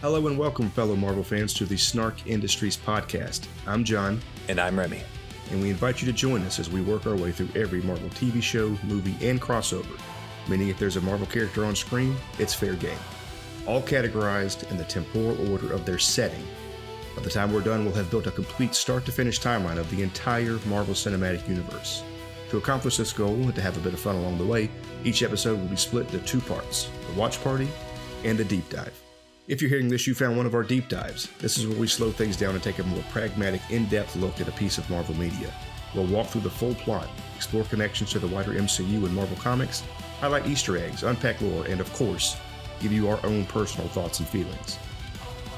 Hello and welcome, fellow Marvel fans, to the Snark Industries podcast. I'm John. And I'm Remy. And we invite you to join us as we work our way through every Marvel TV show, movie, and crossover. Meaning if there's a Marvel character on screen, it's fair game. All categorized in the temporal order of their setting. By the time we're done, we'll have built a complete start-to-finish timeline of the entire Marvel Cinematic Universe. To accomplish this goal and to have a bit of fun along the way, each episode will be split into two parts, the Watch Party and the Deep Dive. If you're hearing this, you found one of our deep dives. This is where we slow things down and take a more pragmatic, in-depth look at a piece of Marvel media. We'll walk through the full plot, explore connections to the wider MCU and Marvel Comics, highlight Easter eggs, unpack lore, and of course, give you our own personal thoughts and feelings.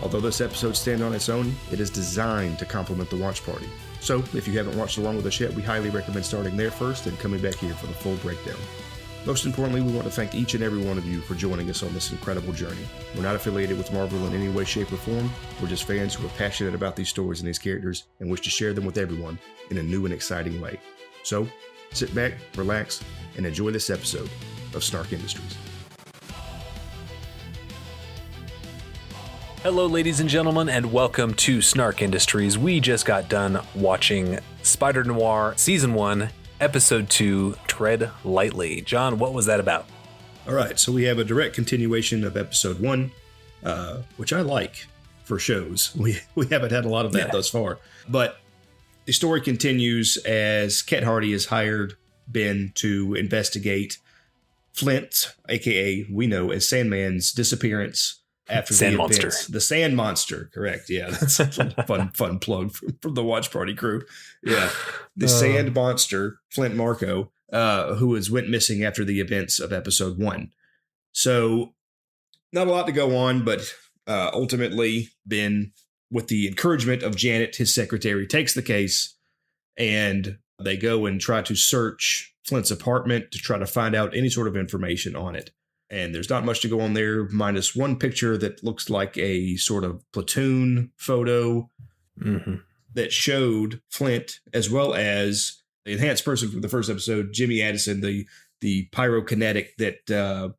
Although this episode stands on its own, it is designed to complement the Watch Party. So, if you haven't watched along with us yet, we highly recommend starting there first and coming back here for the full breakdown. Most importantly, we want to thank each and every one of you for joining us on this incredible journey. We're not affiliated with Marvel in any way, shape, or form. We're just fans who are passionate about these stories and these characters and wish to share them with everyone in a new and exciting way. So, sit back, relax, and enjoy this episode of Snark Industries. Hello, ladies and gentlemen, and welcome to Snark Industries. We just got done watching Spider-Noir Season 1, Episode 2, Tread Lightly. John, what was that about? All right, so we have a direct continuation of Episode 1, which I like for shows. We haven't had a lot of that thus far. But the story continues as Cat Hardy has hired Ben to investigate Flint, a.k.a. we know as Sandman's disappearance after Sand the Monster. events. The Sand Monster, correct. Yeah, that's a fun plug from the Watch Party crew. Yeah, the Sand Monster, Flint Marko, who went missing after the events of Episode 1. So, not a lot to go on, but ultimately, Ben, with the encouragement of Janet, his secretary, takes the case, and they go and try to search Flint's apartment to try to find out any sort of information on it. And there's not much to go on there, minus one picture that looks like a sort of platoon photo that showed Flint, as well as the enhanced person from the first episode, Jimmy Addison, the pyrokinetic that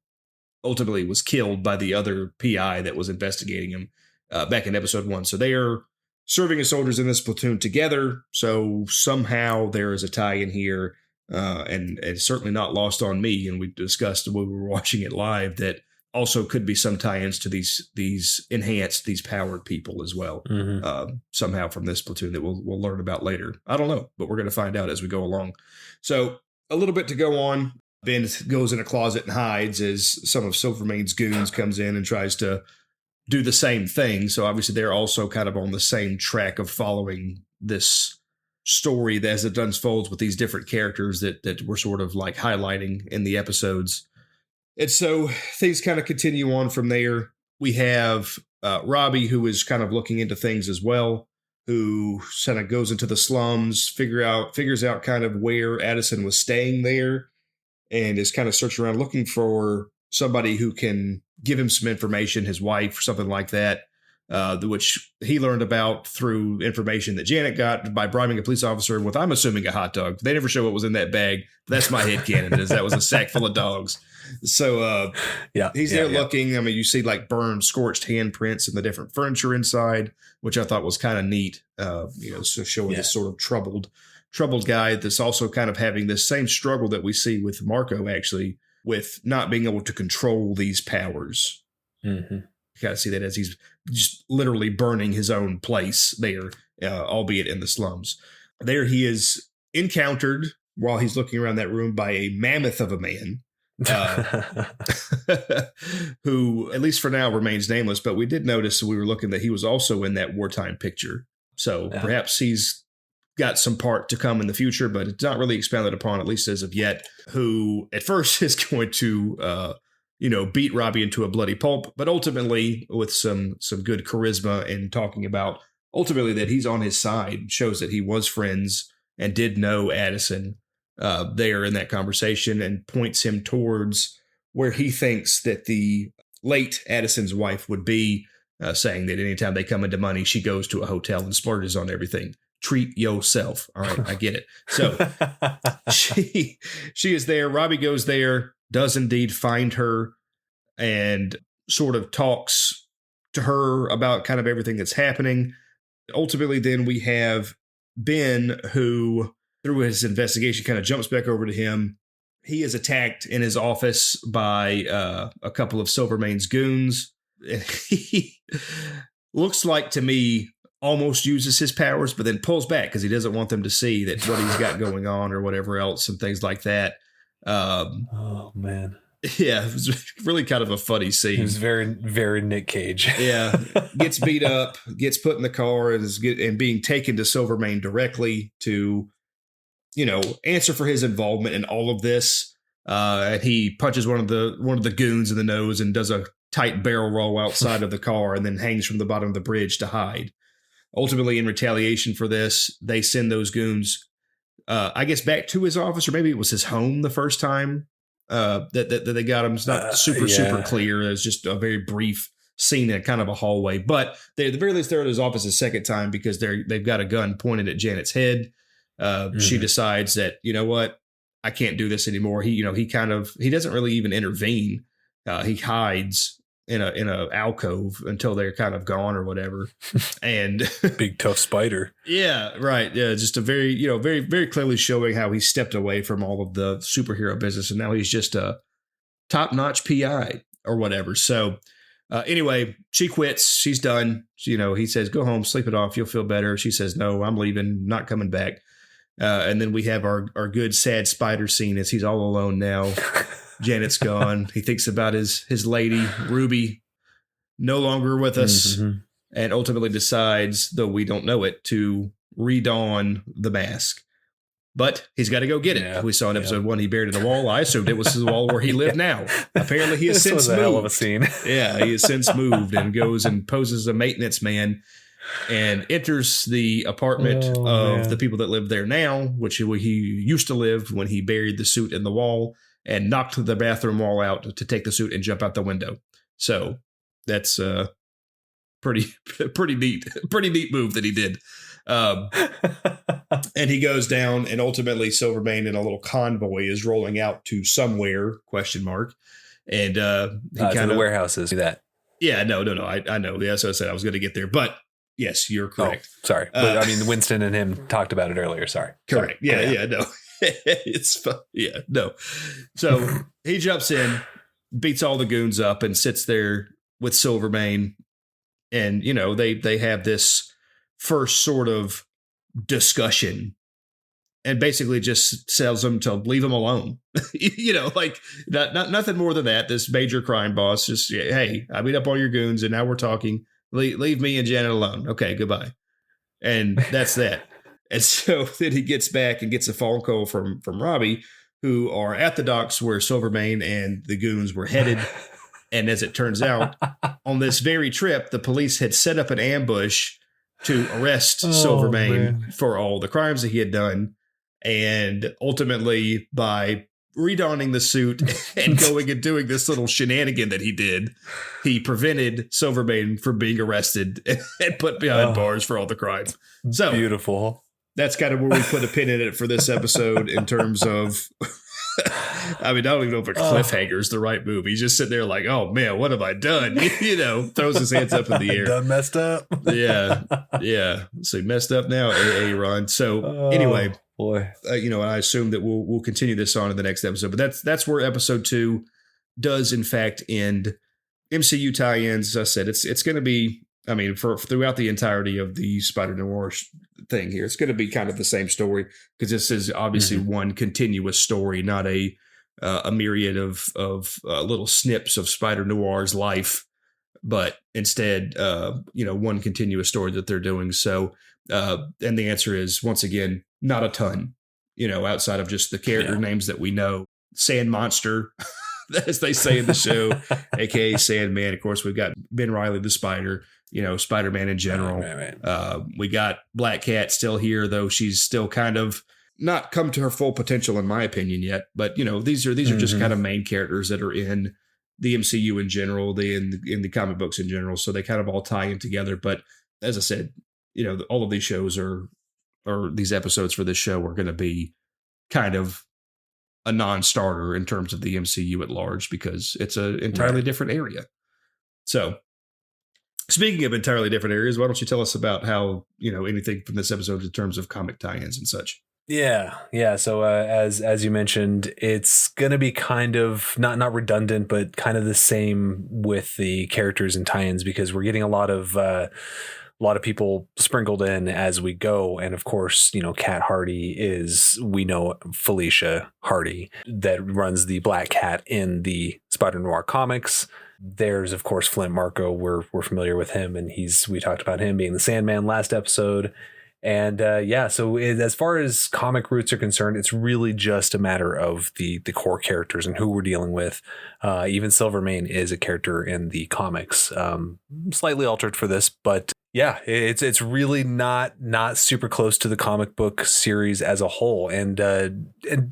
ultimately was killed by the other PI that was investigating him back in Episode 1. So they are serving as soldiers in this platoon together. So somehow there is a tie in here. And it's certainly not lost on me, and we discussed when we were watching it live that also could be some tie-ins to these enhanced, these powered people as well, somehow from this platoon that we'll learn about later. I don't know, but we're going to find out as we go along. So a little bit to go on. Ben goes in a closet and hides as some of Silvermane's goons comes in and tries to do the same thing. So obviously they're also kind of on the same track of following this story as it unfolds with these different characters that we're sort of like highlighting in the episodes. And so things kind of continue on from there. We have Robbie, who is kind of looking into things as well, who kind of goes into the slums, figures out kind of where Addison was staying there, and is kind of searching around looking for somebody who can give him some information, his wife or something like that. Which he learned about through information that Janet got by bribing a police officer with, I'm assuming, a hot dog. They never show what was in that bag. That's my headcanon, is that was a sack full of dogs. So he's there looking. I mean, you see like burned, scorched handprints and the different furniture inside, which I thought was kind of neat. So showing this sort of troubled guy that's also kind of having this same struggle that we see with Marko, actually, with not being able to control these powers. Mm-hmm. You got to see that as he's just literally burning his own place there, albeit in the slums. There he is encountered while he's looking around that room by a mammoth of a man who, at least for now, remains nameless. But we did notice we were looking that he was also in that wartime picture. So perhaps he's got some part to come in the future, but it's not really expounded upon, at least as of yet, who at first is going to beat Robbie into a bloody pulp, but ultimately with some good charisma and talking about ultimately that he's on his side, shows that he was friends and did know Addison there in that conversation, and points him towards where he thinks that the late Addison's wife would be, saying that anytime they come into money, she goes to a hotel and splurges on everything. Treat yourself. All right, I get it. So she is there. Robbie goes there, does indeed find her, and sort of talks to her about kind of everything that's happening. Ultimately, then we have Ben, who, through his investigation, kind of jumps back over to him. He is attacked in his office by a couple of Silvermane's goons. He looks like, to me, almost uses his powers, but then pulls back because he doesn't want them to see that what he's got going on or whatever else and things like that. Oh, man. Yeah, it was really kind of a funny scene. It was very, very Nick Cage. Yeah, gets beat up, gets put in the car, and being taken to Silvermane directly to, answer for his involvement in all of this. And he punches one of the goons in the nose and does a tight barrel roll outside of the car and then hangs from the bottom of the bridge to hide. Ultimately, in retaliation for this, they send those goons, I guess, back to his office, or maybe it was his home the first time that they got him. It's not super clear. It's just a very brief scene in kind of a hallway. But at the very least, they're at his office a second time because they've got a gun pointed at Janet's head. She decides that, you know what, I can't do this anymore. He doesn't really even intervene. He hides in a alcove until they're kind of gone or whatever. And big tough spider. Yeah, right. Yeah, just a very, very, very clearly showing how he stepped away from all of the superhero business and now he's just a top-notch PI or whatever. So anyway, she quits. She's done. He says, go home, sleep it off. You'll feel better. She says, no, I'm leaving, not coming back. And then we have our good, sad spider scene as he's all alone now. Janet's gone. He thinks about his lady, Ruby, no longer with us, and ultimately decides, though we don't know it, to redon the mask. But he's got to go get it. Yeah, we saw in episode 1 he buried it in a wall. I assumed it was his wall where he lived now. Apparently he has since moved. Hell of a scene. Yeah, he has since moved and goes and poses a maintenance man and enters the apartment of the people that live there now, which he used to live when he buried the suit in the wall and knocked the bathroom wall out to take the suit and jump out the window. So that's pretty neat move that he did. And he goes down, and ultimately Silvermane in a little convoy is rolling out to somewhere ? And he kind of the warehouses. Do that. Yeah, no. I know. Yeah, so I said I was going to get there, but yes, you're correct. Oh, sorry, but Winston and him talked about it earlier. Sorry. Correct. Yeah. No. It's fun. Yeah, no. So he jumps in, beats all the goons up, and sits there with Silvermane, and they have this first sort of discussion, and basically just tells them to leave him alone. Like not nothing more than that. This major crime boss just, hey, I beat up all your goons, and now we're talking. Leave me and Janet alone. Okay, goodbye. And that's that. And so then he gets back and gets a phone call from Robbie, who are at the docks where Silvermane and the goons were headed. And as it turns out, on this very trip, the police had set up an ambush to arrest Silvermane for all the crimes that he had done. And ultimately, by redonning the suit and going and doing this little shenanigan that he did, he prevented Silvermane from being arrested and put behind bars for all the crimes. So beautiful. That's kind of where we put a pin in it for this episode in terms of, I don't even know if a cliffhanger is the right move. He's just sitting there like, oh man, what have I done? Throws his hands up in the air. Done messed up. Yeah. So messed up now, Ron. So anyway, boy, I assume that we'll continue this on in the next episode, but that's where episode 2 does in fact end. MCU tie-ins, as I said, it's going to be, for throughout the entirety of the Spider-Noir thing here, it's going to be kind of the same story because this is obviously one continuous story, not a myriad of little snips of Spider-Noir's life, but instead, one continuous story that they're doing. So, and the answer is, once again, not a ton, outside of just the character names that we know. Sand Monster, as they say in the show, aka Sandman. Of course, we've got Ben Reilly the Spider, Spider-Man in general. Right. We got Black Cat still here, though she's still kind of not come to her full potential, in my opinion, yet. But these are just kind of main characters that are in the MCU in general, in the comic books in general, so they kind of all tie in together. But as I said, all of these shows or these episodes for this show are going to be kind of a non-starter in terms of the MCU at large because it's an entirely different area. So Speaking of entirely different areas, why don't you tell us about how, anything from this episode in terms of comic tie-ins and such? Yeah. So as you mentioned, it's gonna be kind of not redundant, but kind of the same with the characters and tie-ins, because we're getting a lot of people sprinkled in as we go, and of course, Cat Hardy is, we know, Felicia Hardy that runs the Black Cat in the Spider-Noir comics. There's of course Flint Marko. We're familiar with him, and we talked about him being the Sandman last episode. And so as far as comic roots are concerned, it's really just a matter of the core characters and who we're dealing with. Even Silvermane is a character in the comics, slightly altered for this, but yeah, it's really not super close to the comic book series as a whole. And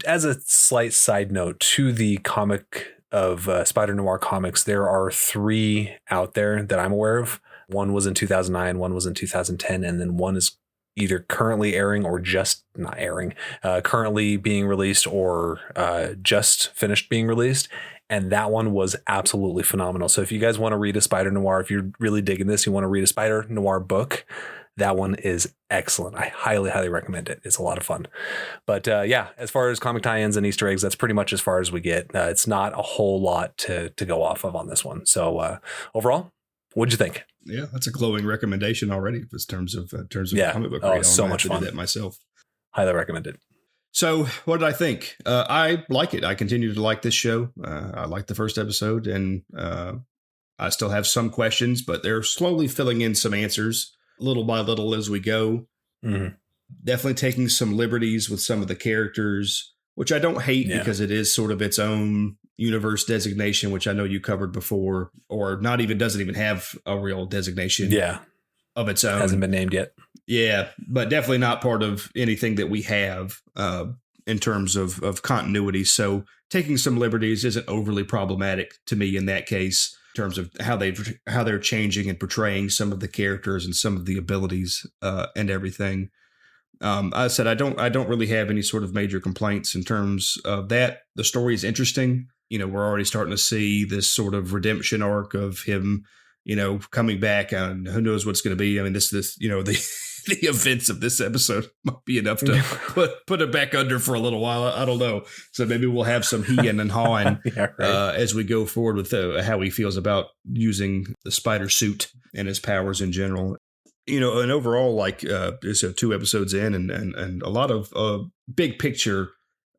as a slight side note to the comic of Spider-Noir comics, there are 3 out there that I'm aware of. One was in 2009, one was in 2010, and then one is either currently airing or just not airing, currently being released or just finished being released. And that one was absolutely phenomenal. So if you guys want to read a Spider-Noir, if you're really digging this, you want to read a Spider-Noir book, that one is excellent. I highly, highly recommend it. It's a lot of fun. But as far as comic tie-ins and Easter eggs, that's pretty much as far as we get. It's not a whole lot to go off of on this one. So overall, what'd you think? Yeah, that's a glowing recommendation already in terms of comic book. Oh, so much fun. Do that myself. Highly recommend it. So what did I think? I like it. I continue to like this show. I liked the first episode, and I still have some questions, but they're slowly filling in some answers little by little as we go. Mm-hmm. Definitely taking some liberties with some of the characters, which I don't hate because it is sort of its own universe designation, which I know you covered before, or doesn't even have a real designation of its own. Hasn't been named yet. Yeah, but definitely not part of anything that we have in terms of continuity. So taking some liberties isn't overly problematic to me in that case, in terms of how they're changing and portraying some of the characters and some of the abilities and everything. I said I don't really have any sort of major complaints in terms of that. The story is interesting. We're already starting to see this sort of redemption arc of him, coming back, and who knows what's going to be. I mean, this the events of this episode might be enough to put it back under for a little while. I don't know. So maybe we'll have some heeing and hawing as we go forward with how he feels about using the spider suit and his powers in general. And overall, so 2 episodes in and a lot of big picture,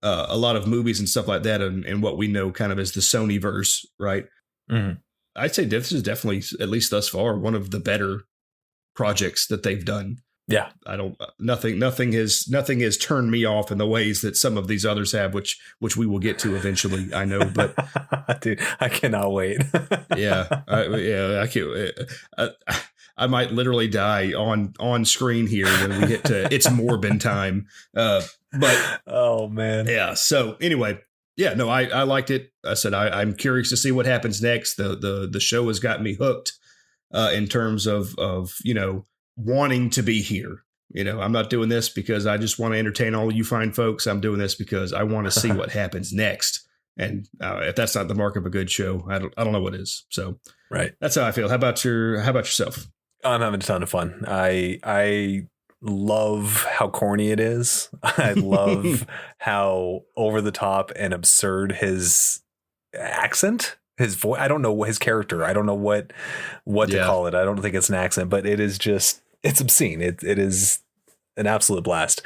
a lot of movies and stuff like that, and what we know kind of as the Sony verse, right? Mm-hmm. I'd say this is definitely, at least thus far, one of the better projects that they've done. Yeah, nothing has turned me off in the ways that some of these others have, which we will get to eventually. I know, but dude, I cannot wait. I can't. I might literally die on screen here when we get to it's Morbin time. But oh man, yeah. So anyway, I liked it. I said I'm curious to see what happens next. The show has got me hooked in terms of wanting to be here. I'm not doing this because I just want to entertain all you fine folks. I'm doing this because I want to see what happens next. And if that's not the mark of a good show, I don't know what is. So right, that's how I feel. How about yourself? I'm having a ton of fun. I love how corny it is. I love how over the top and absurd his accent, his voice. I don't know his character. I don't know what to call it. I don't think it's an accent, but it is just, it's obscene. It is an absolute blast.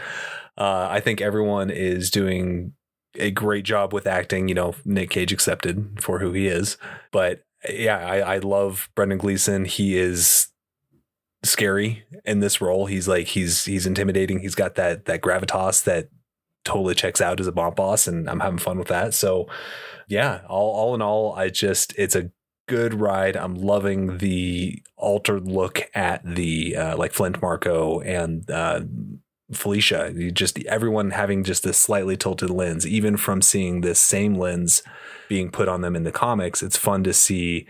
I think everyone is doing a great job with acting, Nick Cage accepted for who he is. But yeah, I love Brendan Gleeson. He is scary in this role. He's intimidating. He's got that gravitas that totally checks out as a bomb boss, and I'm having fun with that. So yeah, all in all, it's a good ride. I'm loving the altered look at the Flint Marko and Felicia. Everyone having just this slightly tilted lens, even from seeing this same lens being put on them in the comics. It's fun to see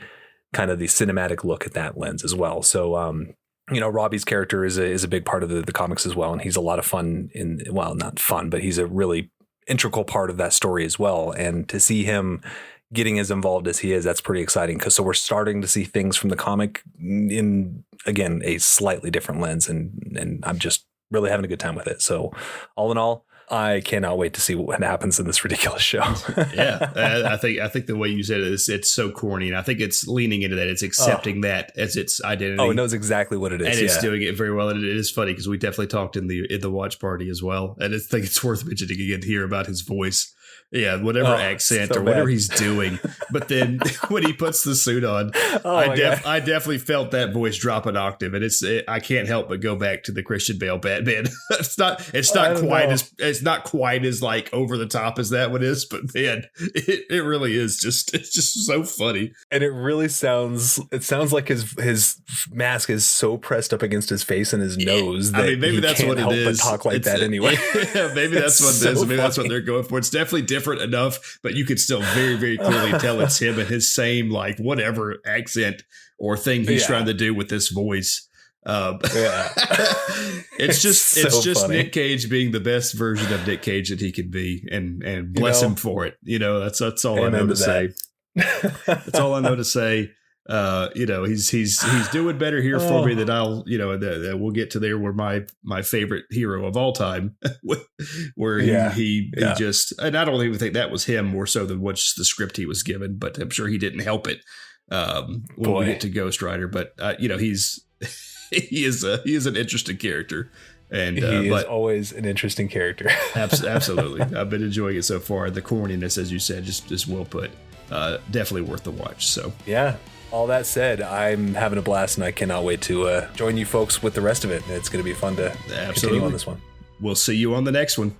kind of the cinematic look at that lens as well. So Robbie's character is a big part of the comics as well, and he's a lot of fun not fun, but he's a really integral part of that story as well. And to see him getting as involved as he is, that's pretty exciting. So we're starting to see things from the comic in, again, a slightly different lens. And I'm just really having a good time with it. So all in all, I cannot wait to see what happens in this ridiculous show. I think the way you said it is, it's so corny, and I think it's leaning into that. It's accepting that as its identity. Oh, it knows exactly what it is, and it's doing it very well. And it is funny because we definitely talked in the watch party as well. And I think it's worth mentioning again here about his voice. Yeah, whatever accent or whatever he's doing. But then when he puts the suit on, I definitely felt that voice drop an octave, and I can't help but go back to the Christian Bale Batman. it's not quite as like over the top as that one is, but man, it really is it's just so funny. And it really sounds like his mask is so pressed up against his face and his nose that maybe that's what it is. But talk like that anyway. Yeah, maybe that's what it is. Maybe that's what they're going for. It's definitely different enough, but you could still very, very clearly tell it's him and his same like whatever accent or thing he's trying to do with this voice. It's just funny. Nick Cage being the best version of Nick Cage that he can be, and bless him for it. That's all I know to say. That's all I know to say. He's doing better here for me than I'll, that we'll get to there where my favorite hero of all time, where he just, and I don't even think that was him more so than what's the script he was given, but I'm sure he didn't help it when we get to Ghost Rider. But he is an interesting character, and he is always an interesting character. Absolutely, I've been enjoying it so far. The corniness, as you said, just well put. Definitely worth the watch. So yeah. All that said, I'm having a blast, and I cannot wait to join you folks with the rest of it. It's going to be fun to continue on this one. We'll see you on the next one.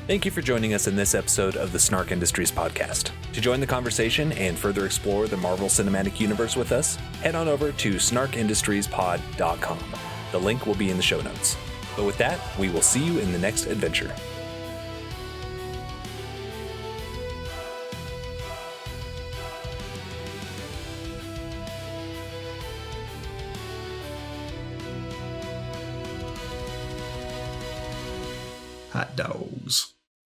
Thank you for joining us in this episode of the Snark Industries podcast. To join the conversation and further explore the Marvel Cinematic Universe with us, head on over to snarkindustriespod.com. The link will be in the show notes. But with that, we will see you in the next adventure. Hot dogs.